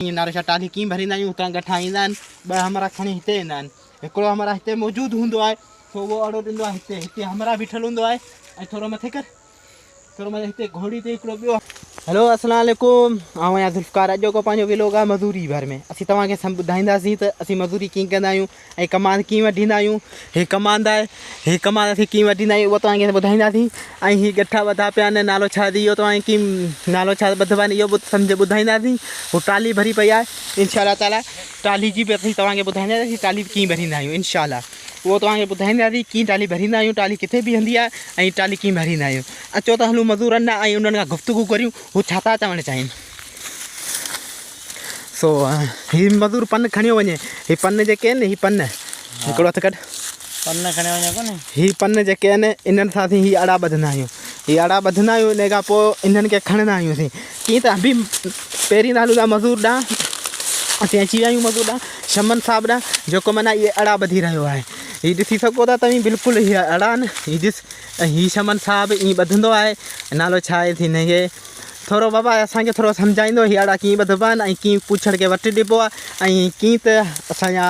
नारो छा टाली कीअं भरींदा आहियूं हुतां गठा ईंदा आहिनि ॿ हमरा खणी हिते ईंदा आहिनि हिकिड़ो हमरा हिते मौजूदु हूंदो आहे सो उहो अड़ो ॾींदो आहे हिते हिते हमरा बीठल हूंदो आहे ऐं थोरो मथे कर थोरो मथे हिते घोड़ी ते हिकिड़ो ॿियो हेलो अस्सलाम वालेकुम आऊं आहियां ज़ुल्फ़कार अॼु को पंहिंजो व्लॉग आहे मज़दूरी भर में असीं तव्हांखे सभु ॿुधाईंदासीं त असीं मज़दूरी कीअं कंदा आहियूं ऐं कमांद कीअं वठींदा आहियूं हे कमांद आहे हे कमांद असीं कीअं वठींदा आहियूं उहो तव्हांखे ॿुधाईंदासीं ऐं हीअ गठा ॿधा पिया आहिनि नालो छा इहो तव्हांखे कीअं नालो छा ॿधबा आहिनि इहो सम्झ ॿुधाईंदासीं उहो टाली भरी पई आहे इंशाअल्लाह ताला टाली जी बि असीं तव्हांखे ॿुधाईंदासीं टाली कीअं भरींदा आहियूं इंशाअल्लाह वो तव्हांखे ॿुधाईंदासीं कीअं टाली भरींदा आहियूं टाली किथे बीहंदी आहे ऐं टाली कीअं भरींदा आहियूं अचो त हलूं मज़दूरनि ऐं उन्हनि खां गुफ़्तगू करियूं हू छा था चवणु चाहिनि सो हीउ मज़दूर पन खणियो वञे हीअ पन जेके आहिनि हीअ पन हिकिड़ो हथु कढ पन खणी वञे कोन्हे हीअ पन जेके आहिनि इन्हनि सां असीं हीअ अड़ा ॿधंदा आहियूं हीअ अड़ा ॿधंदा आहियूं इन खां पोइ इन्हनि खे खणंदा आहियूं असीं कीअं त बि पहिरीं त हलूं था मज़दूर ॾांहुं असीं अची विया आहियूं मज़दूर ॾांहुं शमन साहिब ॾांहुं जेको माना इहे अड़ा ॿधी रहियो आहे हीअ ॾिसी सघो था तव्हीं बिल्कुलु हीअ अड़ा आहिनि हीअ ॾिस हीअ शमन साहिबु ईअं ॿधंदो आहे नालो छा आहे थींदे हीअ थोरो बाबा असांखे थोरो सम्झाईंदो हीअ अड़ा कीअं ॿधबा आहिनि ऐं कीअं पुछड़ खे वटि ॾिबो आहे ऐं कीअं त असांजा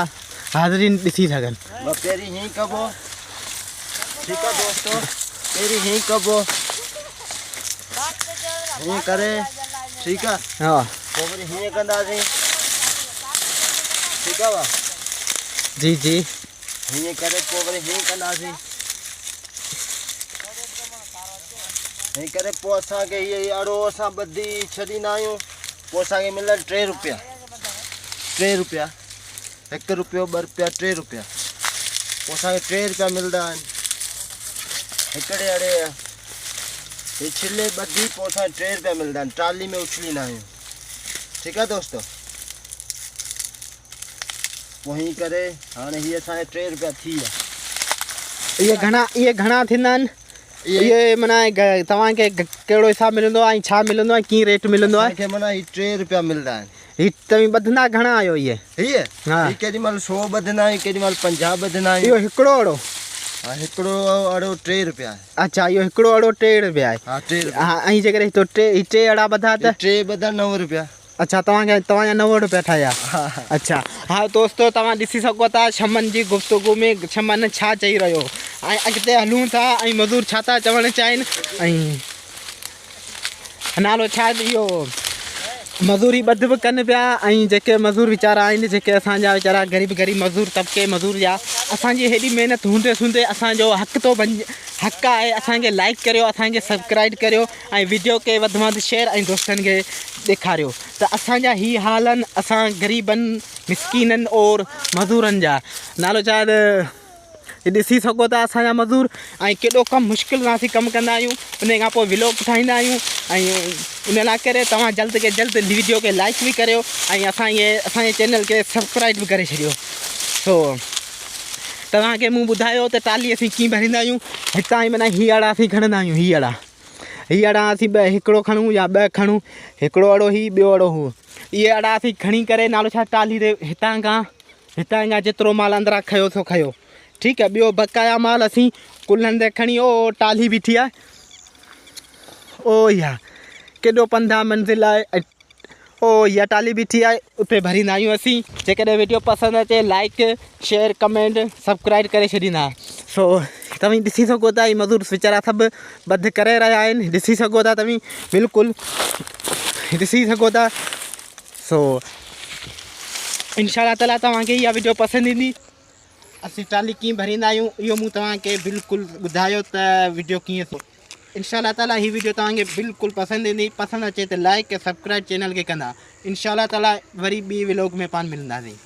हाज़रीन ॾिसी सघनि पहिरीं हीअं कबो ठीकु आहे दोस्तो पहिरीं हीअं कबो हीअं करे ठीकु आहे हा पोइ वरी हीअं कंदासीं ठीकु आहे जी जी हीअं करे पोइ वरी हीअं कंदासीं हीअं करे पोइ असांखे हीअ अड़ो असां ॿधी छॾींदा आहियूं पोइ असांखे मिलनि 3 रुपया 3 रुपया 1 रुपयो 2 रुपया 3 रुपया पोइ असांखे 3 रुपया मिलंदा आहिनि हिकिड़े अड़े हीअ छिले ॿधी पोइ असांखे 3 रुपया मिलंदा आहिनि टाली में उछलींदा आहियूं ठीकु आहे दोस्तो पोइ हीअं करे हाणे हीअ असांखे 3 रुपया थी विया इहे घणा थींदा आहिनि इहे माना तव्हांखे कहिड़ो हिसाबु मिलंदो आहे ऐं छा मिलंदो आहे कीअं रेट मिलंदो आहे माना हीअ 3 रुपया मिलंदा आहिनि हीअ तव्हीं ॿधंदा घणा आहियो इहे हीअ हा केॾी महिल 100 ॿधंदा आहियूं केॾी महिल 50 ॿधंदा आहियूं इहो हिकिड़ो अड़ो हा हिकिड़ो अड़ो 3 रुपया आहे अच्छा इहो हिकिड़ो अड़ो 3 रुपया आहे हा 3 रुपया हा ऐं जेकॾहिं हितो टे अड़ा ॿधा त 3 ॿधा 9 रुपया अच्छा तव्हांजा 90 रुपया ठहिया अच्छा हा दोस्तो तव्हां ॾिसी सघो था शमन जी गुफ़्तगू में शमन छा चई रहियो ऐं अॻिते हलूं था ऐं मज़दूर छा था चवणु चाहिनि ऐं नालो छा इहो मज़दूरी ॿध बि कनि पिया ऐं जेके मज़दूर वीचारा आहिनि जेके असांजा वीचारा ग़रीब मज़दूर तबिके मज़दूर जा असांजी हेॾी महिनत हूंदे असांजो हक़ थो हक़ आहे असांखे लाइक करियो असांखे सब्सक्राइब करियो ऐं वीडियो खे वधि में वधि शेयर ऐं दोस्तनि खे ॾेखारियो त असांजा ही हाल आहिनि असां ग़रीबनि मिसकीननि और मज़दूरनि जा नालो छा ॾिसी सघो था असांजा मज़दूर ऐं केॾो कमु मुश्किल सां असीं कमु कंदा आहियूं उन खां पोइ व्लॉग ठाहींदा आहियूं ऐं उन लाइ करे तव्हां जल्द के जल्द वीडियो खे लाइक बि करियो ऐं असांजे चैनल खे सब्सक्राइब बि करे छॾियो सो तव्हांखे मूं ॿुधायो त टाली असीं कीअं भरींदा आहियूं हितां ई माना हीअ अड़ा असीं खणंदा आहियूं हीअ अड़ा असीं हिकिड़ो खणूं या 2 खणूं हिकिड़ो अड़ो हीउ ॿियो अड़ो हू इहे अड़ा असीं खणी करे नालो छा टाली ते हितां खां जेतिरो माल अंदरां खयो सो खयो ठीकु आहे ॿियो बकाया माल असीं कुल्हनि ते खणी ओ टाली बीठी आहे ओ इहा केॾो 15 मंज़िल आहे ओ इहा टाली बीठी आहे उते भरींदा आहियूं असीं जेकॾहिं वीडियो पसंदि अचे लाइक शेयर कमेंट सब्सक्राइब करे छॾींदा सो तव्हीं ॾिसी सघो था हीअ मज़दूर वीचारा सभु ॿध करे रहिया आहिनि ॾिसी सघो था तव्हीं बिल्कुलु ॾिसी सघो था सो इंशाअल्लाह ताला तव्हांखे इहा वीडियो पसंदि ईंदी असीं टाली कीअं भरींदा आहियूं इहो मूं तव्हांखे बिल्कुलु ॿुधायो त वीडियो कीअं थो इंशाअल्लाह ताला हीअ वीडियो तव्हांखे बिल्कुलु पसंदि ईंदी पसंदि अचे त लाइक सब्सक्राइब चैनल खे कंदा इंशाअल्लाह ताला वरी ॿी व्लॉग में पाण मिलंदासीं।